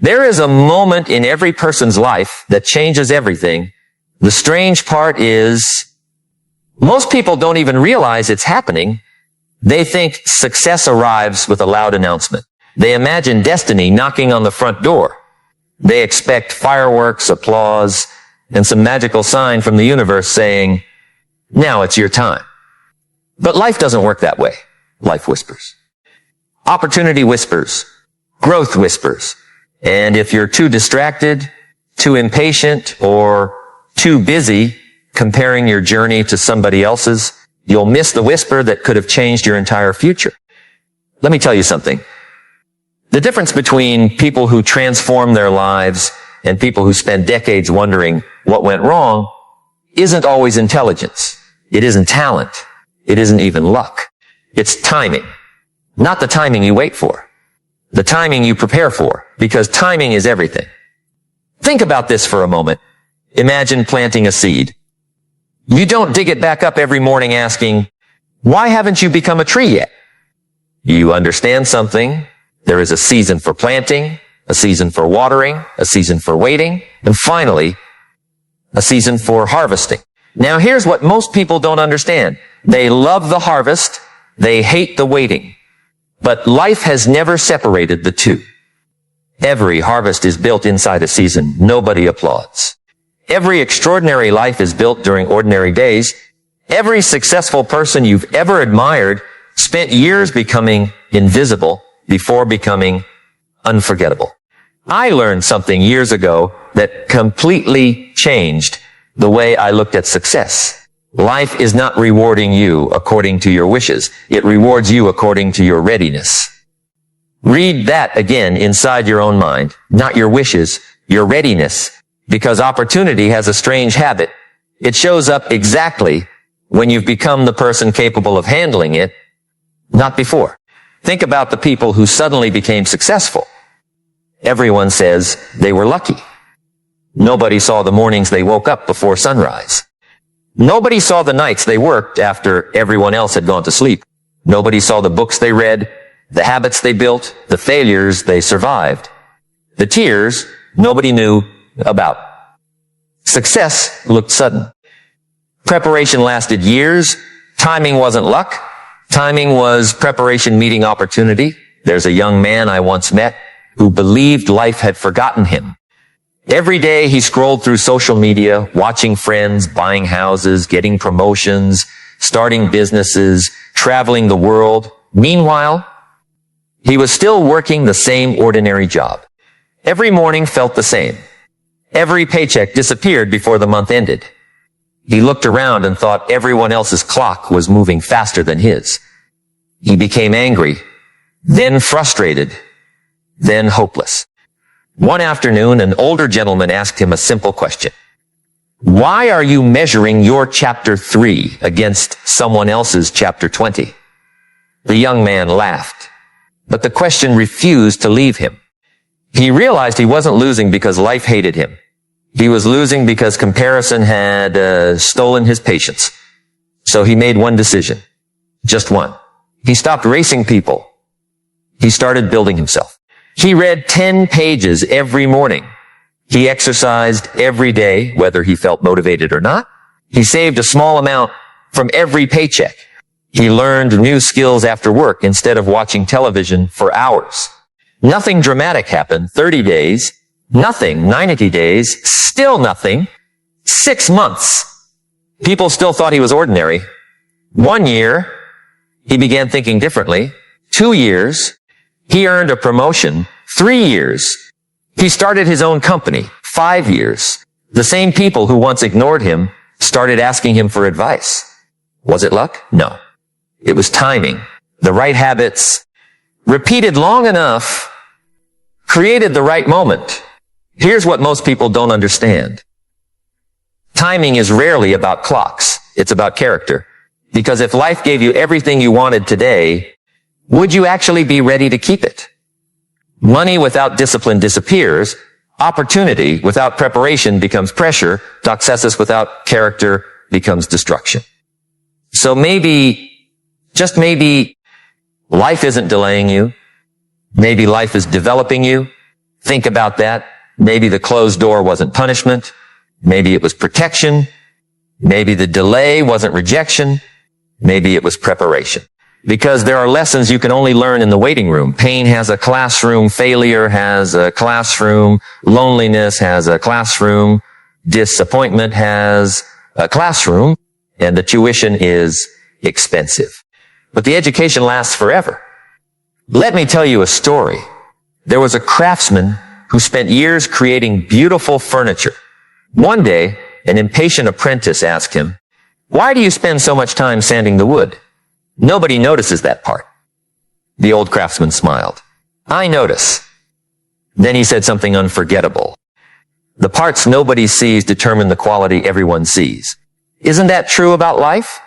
There is a moment in every person's life that changes everything. The strange part is most people don't even realize it's happening. They think success arrives with a loud announcement. They imagine destiny knocking on the front door. They expect fireworks, applause, and some magical sign from the universe saying, now it's your time. But life doesn't work that way. Life whispers. Opportunity whispers. Growth whispers. And if you're too distracted, too impatient, or too busy comparing your journey to somebody else's, you'll miss the whisper that could have changed your entire future. Let me tell you something. The difference between people who transform their lives and people who spend decades wondering what went wrong isn't always intelligence. It isn't talent. It isn't even luck. It's timing. Not the timing you wait for. The timing you prepare for, because timing is everything. Think about this for a moment. Imagine planting a seed. You don't dig it back up every morning asking, why haven't you become a tree yet? You understand something. There is a season for planting, a season for watering, a season for waiting, and finally, a season for harvesting. Now here's what most people don't understand. They love the harvest. They hate the waiting. But life has never separated the two. Every harvest is built inside a season. Nobody applauds. Every extraordinary life is built during ordinary days. Every successful person you've ever admired spent years becoming invisible before becoming unforgettable. I learned something years ago that completely changed the way I looked at success. Life is not rewarding you according to your wishes. It rewards you according to your readiness. Read that again inside your own mind, not your wishes, your readiness, because opportunity has a strange habit. It shows up exactly when you've become the person capable of handling it, not before. Think about the people who suddenly became successful. Everyone says they were lucky. Nobody saw the mornings they woke up before sunrise. Nobody saw the nights they worked after everyone else had gone to sleep. Nobody saw the books they read, the habits they built, the failures they survived. The tears nobody knew about. Success looked sudden. Preparation lasted years. Timing wasn't luck. Timing was preparation meeting opportunity. There's a young man I once met who believed life had forgotten him. Every day he scrolled through social media, watching friends, buying houses, getting promotions, starting businesses, traveling the world. Meanwhile, he was still working the same ordinary job. Every morning felt the same. Every paycheck disappeared before the month ended. He looked around and thought everyone else's clock was moving faster than his. He became angry, then frustrated, then hopeless. One afternoon, an older gentleman asked him a simple question. Why are you measuring your chapter 3 against someone else's chapter 20? The young man laughed, but the question refused to leave him. He realized he wasn't losing because life hated him. He was losing because comparison had stolen his patience. So he made one decision. Just one. He stopped racing people. He started building himself. He read 10 pages every morning. He exercised every day, whether he felt motivated or not. He saved a small amount from every paycheck. He learned new skills after work instead of watching television for hours. Nothing dramatic happened. 30 days. Nothing. 90 days. Still nothing. 6 months. People still thought he was ordinary. 1 year, he began thinking differently. 2 years, he earned a promotion. 3 years, he started his own company. 5 years, the same people who once ignored him started asking him for advice. Was it luck? No. It was timing. The right habits, repeated long enough, created the right moment. Here's what most people don't understand. Timing is rarely about clocks. It's about character. Because if life gave you everything you wanted today, would you actually be ready to keep it? Money without discipline disappears. Opportunity without preparation becomes pressure. Success without character becomes destruction. So maybe, just maybe, life isn't delaying you. Maybe life is developing you. Think about that. Maybe the closed door wasn't punishment. Maybe it was protection. Maybe the delay wasn't rejection. Maybe it was preparation. Because there are lessons you can only learn in the waiting room. Pain has a classroom. Failure has a classroom. Loneliness has a classroom. Disappointment has a classroom. And the tuition is expensive. But the education lasts forever. Let me tell you a story. There was a craftsman who spent years creating beautiful furniture. One day, an impatient apprentice asked him, "Why do you spend so much time sanding the wood? Nobody notices that part." The old craftsman smiled. "I notice." Then he said something unforgettable. "The parts nobody sees determine the quality everyone sees." Isn't that true about life?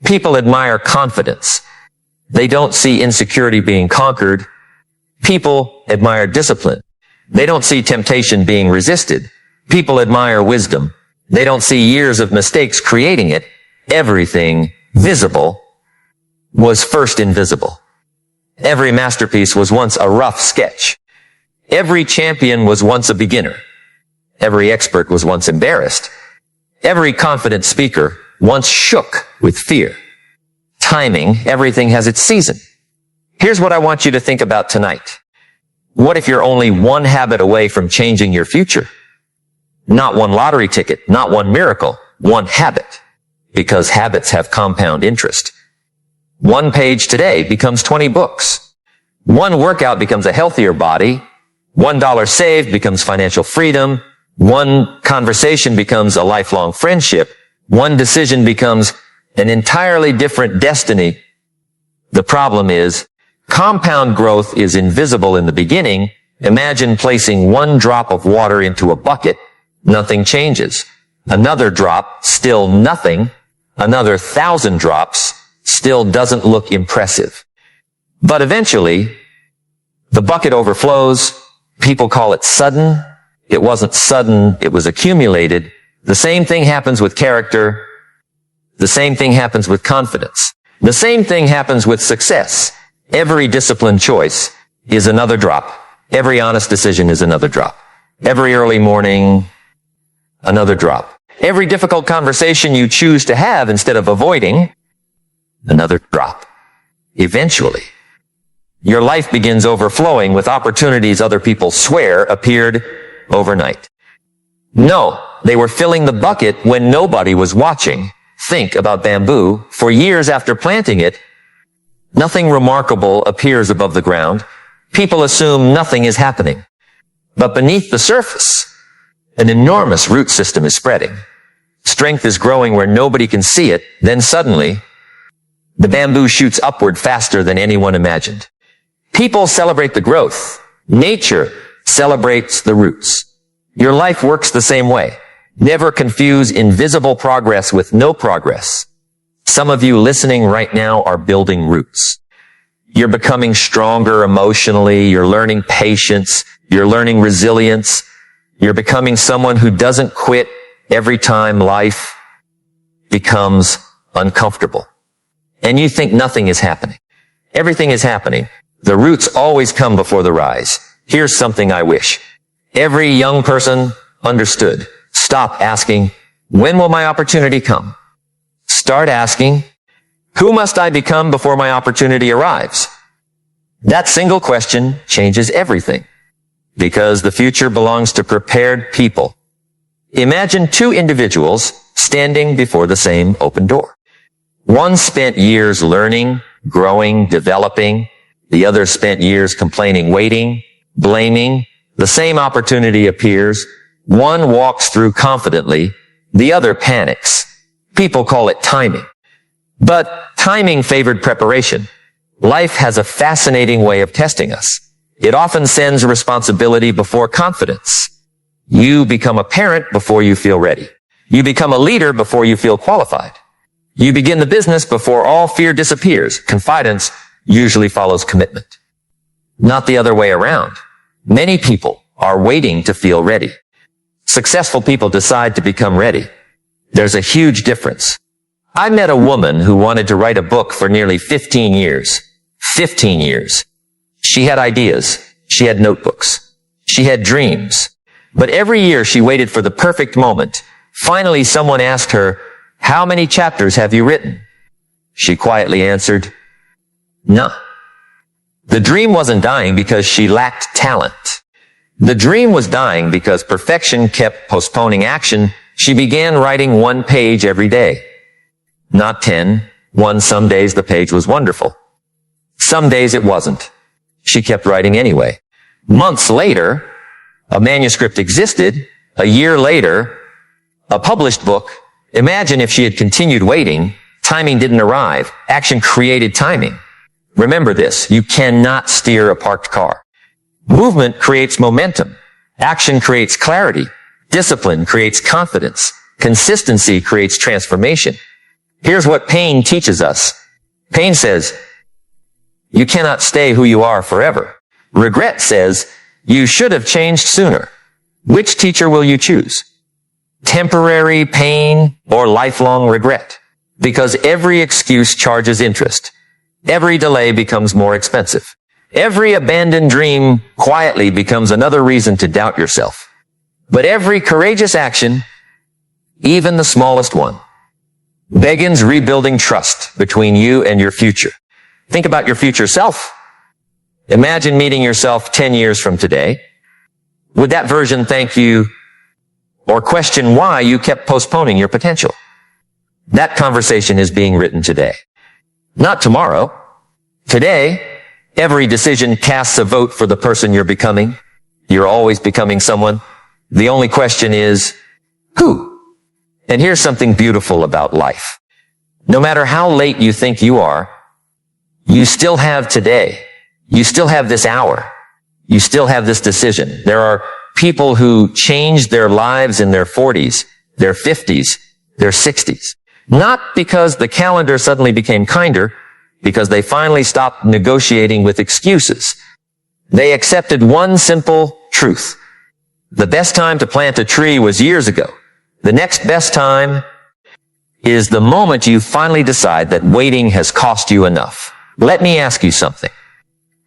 People admire confidence. They don't see insecurity being conquered. People admire discipline. They don't see temptation being resisted. People admire wisdom. They don't see years of mistakes creating it. Everything visible was first invisible. Every masterpiece was once a rough sketch. Every champion was once a beginner. Every expert was once embarrassed. Every confident speaker once shook with fear. Timing, everything has its season. Here's what I want you to think about tonight. What if you're only one habit away from changing your future? Not one lottery ticket, not one miracle, one habit. Because habits have compound interest. One page today becomes 20 books. One workout becomes a healthier body. $1 saved becomes financial freedom. One conversation becomes a lifelong friendship. One decision becomes an entirely different destiny. The problem is, compound growth is invisible in the beginning. Imagine placing one drop of water into a bucket. Nothing changes. Another drop, still nothing. Another 1,000 drops, still doesn't look impressive. But eventually, the bucket overflows. People call it sudden. It wasn't sudden, it was accumulated. The same thing happens with character. The same thing happens with confidence. The same thing happens with success. Every disciplined choice is another drop. Every honest decision is another drop. Every early morning, another drop. Every difficult conversation you choose to have instead of avoiding, another drop. Eventually, your life begins overflowing with opportunities other people swear appeared overnight. No, they were filling the bucket when nobody was watching. Think about bamboo. For years after planting it, nothing remarkable appears above the ground. People assume nothing is happening. But beneath the surface, an enormous root system is spreading. Strength is growing where nobody can see it. Then suddenly, the bamboo shoots upward faster than anyone imagined. People celebrate the growth. Nature celebrates the roots. Your life works the same way. Never confuse invisible progress with no progress. Some of you listening right now are building roots. You're becoming stronger emotionally. You're learning patience. You're learning resilience. You're becoming someone who doesn't quit every time life becomes uncomfortable. And you think nothing is happening. Everything is happening. The roots always come before the rise. Here's something I wish every young person understood. Stop asking, when will my opportunity come? Start asking, who must I become before my opportunity arrives? That single question changes everything, because the future belongs to prepared people. Imagine two individuals standing before the same open door. One spent years learning, growing, developing. The other spent years complaining, waiting, blaming. The same opportunity appears. One walks through confidently. The other panics. People call it timing. But timing favored preparation. Life has a fascinating way of testing us. It often sends responsibility before confidence. You become a parent before you feel ready. You become a leader before you feel qualified. You begin the business before all fear disappears. Confidence usually follows commitment. Not the other way around. Many people are waiting to feel ready. Successful people decide to become ready. There's a huge difference. I met a woman who wanted to write a book for nearly 15 years. 15 years. She had ideas. She had notebooks. She had dreams. But every year she waited for the perfect moment. Finally, someone asked her, "How many chapters have you written?" She quietly answered, "None." The dream wasn't dying because she lacked talent. The dream was dying because perfection kept postponing action. She began writing 1 page every day. Not 10. Some days the page was wonderful. Some days it wasn't. She kept writing anyway. Months later, a manuscript existed. A year later, a published book. Imagine if she had continued waiting. Timing didn't arrive. Action created timing. Remember this, you cannot steer a parked car. Movement creates momentum. Action creates clarity. Discipline creates confidence. Consistency creates transformation. Here's what pain teaches us. Pain says, you cannot stay who you are forever. Regret says, you should have changed sooner. Which teacher will you choose? Temporary pain or lifelong regret? Because every excuse charges interest. Every delay becomes more expensive. Every abandoned dream quietly becomes another reason to doubt yourself. But every courageous action, even the smallest one, begins rebuilding trust between you and your future. Think about your future self. Imagine meeting yourself 10 years from today. Would that version thank you or question why you kept postponing your potential? That conversation is being written today. Not tomorrow. Today, every decision casts a vote for the person you're becoming. You're always becoming someone. The only question is, who? And here's something beautiful about life. No matter how late you think you are, you still have today. You still have this hour. You still have this decision. There are people who changed their lives in their 40s, their 50s, their 60s. Not because the calendar suddenly became kinder, because they finally stopped negotiating with excuses. They accepted one simple truth. The best time to plant a tree was years ago. The next best time is the moment you finally decide that waiting has cost you enough. Let me ask you something.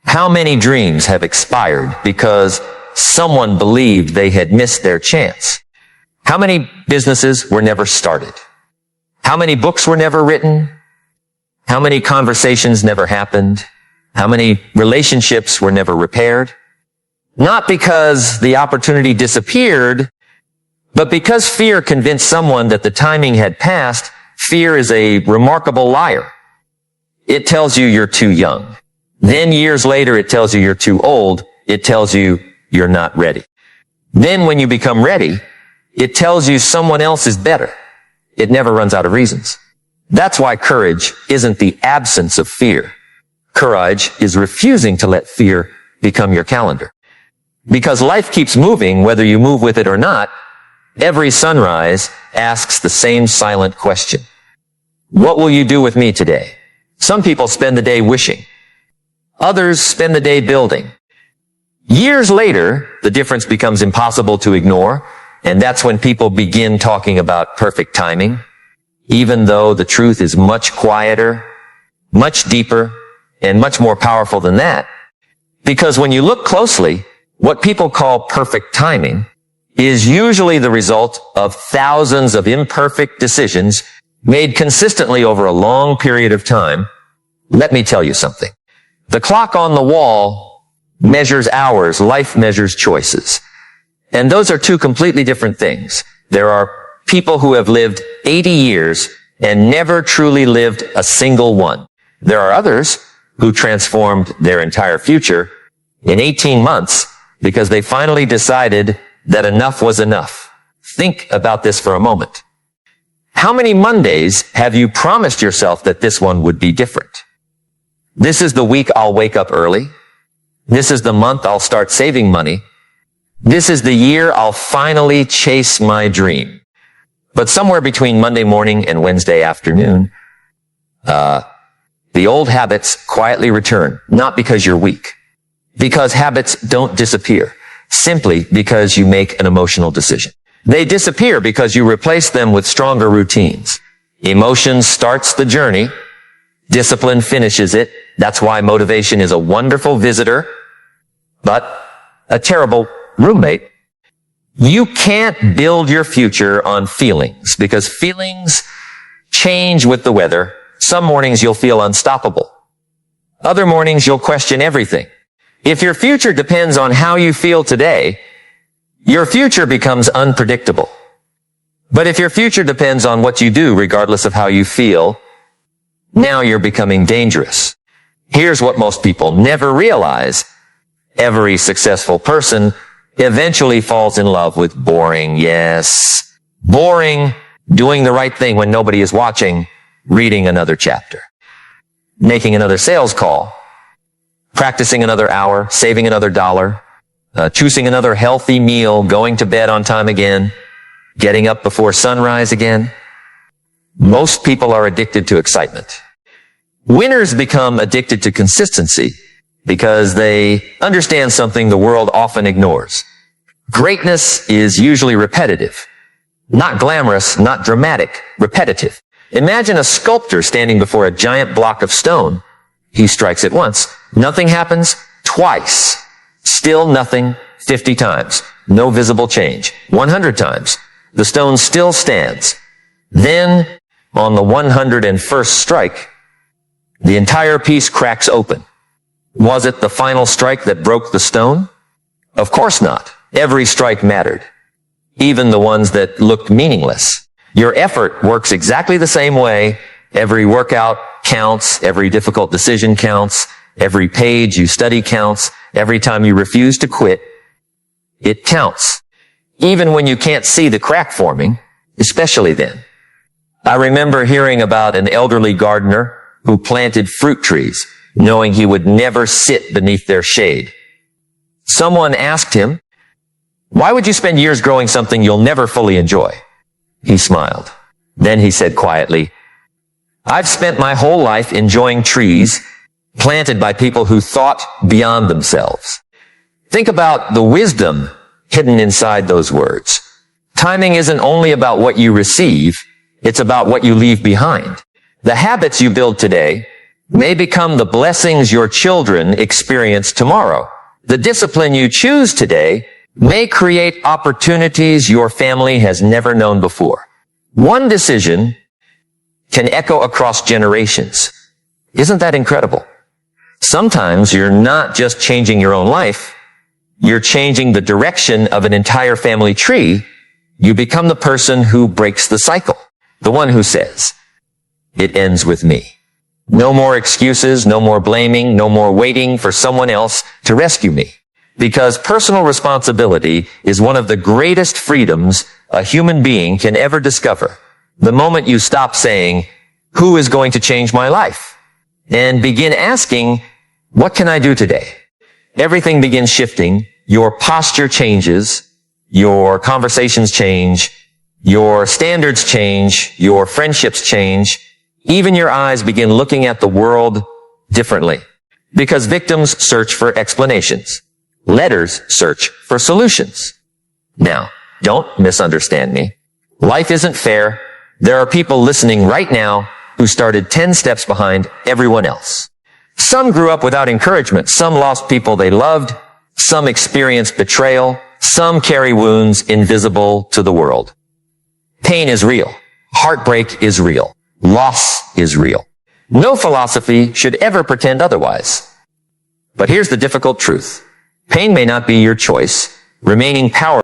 How many dreams have expired because someone believed they had missed their chance? How many businesses were never started? How many books were never written? How many conversations never happened? How many relationships were never repaired? Not because the opportunity disappeared, but because fear convinced someone that the timing had passed. Fear is a remarkable liar. It tells you you're too young. Then years later, it tells you you're too old. It tells you you're not ready. Then when you become ready, it tells you someone else is better. It never runs out of reasons. That's why courage isn't the absence of fear. Courage is refusing to let fear become your calendar. Because life keeps moving, whether you move with it or not. Every sunrise asks the same silent question. What will you do with me today? Some people spend the day wishing. Others spend the day building. Years later, the difference becomes impossible to ignore, and that's when people begin talking about perfect timing, even though the truth is much quieter, much deeper, and much more powerful than that. Because when you look closely, what people call perfect timing is usually the result of thousands of imperfect decisions made consistently over a long period of time. Let me tell you something. The clock on the wall measures hours. Life measures choices. And those are two completely different things. There are people who have lived 80 years and never truly lived a single one. There are others who transformed their entire future in 18 months because they finally decided that enough was enough. Think about this for a moment. How many Mondays have you promised yourself that this one would be different? This is the week I'll wake up early. This is the month I'll start saving money. This is the year I'll finally chase my dream. But somewhere between Monday morning and Wednesday afternoon, the old habits quietly return, not because you're weak, because habits don't disappear, simply because you make an emotional decision. They disappear because you replace them with stronger routines. Emotion starts the journey. Discipline finishes it. That's why motivation is a wonderful visitor, but a terrible roommate. You can't build your future on feelings because feelings change with the weather. Some mornings you'll feel unstoppable. Other mornings you'll question everything. If your future depends on how you feel today, your future becomes unpredictable. But if your future depends on what you do regardless of how you feel, now you're becoming dangerous. Here's what most people never realize. Every successful person eventually falls in love with boring. Yes, boring, doing the right thing when nobody is watching, reading another chapter, making another sales call, practicing another hour, saving another dollar, choosing another healthy meal, going to bed on time again, getting up before sunrise again. Most people are addicted to excitement. Winners become addicted to consistency because they understand something the world often ignores. Greatness is usually repetitive. Not glamorous, not dramatic, repetitive. Imagine a sculptor standing before a giant block of stone. He strikes it once. Nothing happens. Twice. Still nothing. 50 times. No visible change. 100 times. The stone still stands. Then, on the 101st strike, the entire piece cracks open. Was it the final strike that broke the stone? Of course not. Every strike mattered. Even the ones that looked meaningless. Your effort works exactly the same way. Every workout counts. Every difficult decision counts. Every page you study counts. Every time you refuse to quit, it counts. Even when you can't see the crack forming, especially then. I remember hearing about an elderly gardener who planted fruit trees, knowing he would never sit beneath their shade. Someone asked him, "Why would you spend years growing something you'll never fully enjoy?" He smiled. Then he said quietly, "I've spent my whole life enjoying trees planted by people who thought beyond themselves." Think about the wisdom hidden inside those words. Timing isn't only about what you receive, it's about what you leave behind. The habits you build today may become the blessings your children experience tomorrow. The discipline you choose today may create opportunities your family has never known before. One decision can echo across generations. Isn't that incredible? Sometimes you're not just changing your own life, you're changing the direction of an entire family tree. You become the person who breaks the cycle. The one who says, "It ends with me." No more excuses, no more blaming, no more waiting for someone else to rescue me. Because personal responsibility is one of the greatest freedoms a human being can ever discover. The moment you stop saying, "Who is going to change my life?" and begin asking, "What can I do today?" Everything begins shifting. Your posture changes. Your conversations change. Your standards change. Your friendships change. Even your eyes begin looking at the world differently. Because victims search for explanations. Letters search for solutions. Now, don't misunderstand me. Life isn't fair. There are people listening right now who started 10 steps behind everyone else. Some grew up without encouragement. Some lost people they loved. Some experienced betrayal. Some carry wounds invisible to the world. Pain is real. Heartbreak is real. Loss is real. No philosophy should ever pretend otherwise. But here's the difficult truth. Pain may not be your choice. Remaining powerless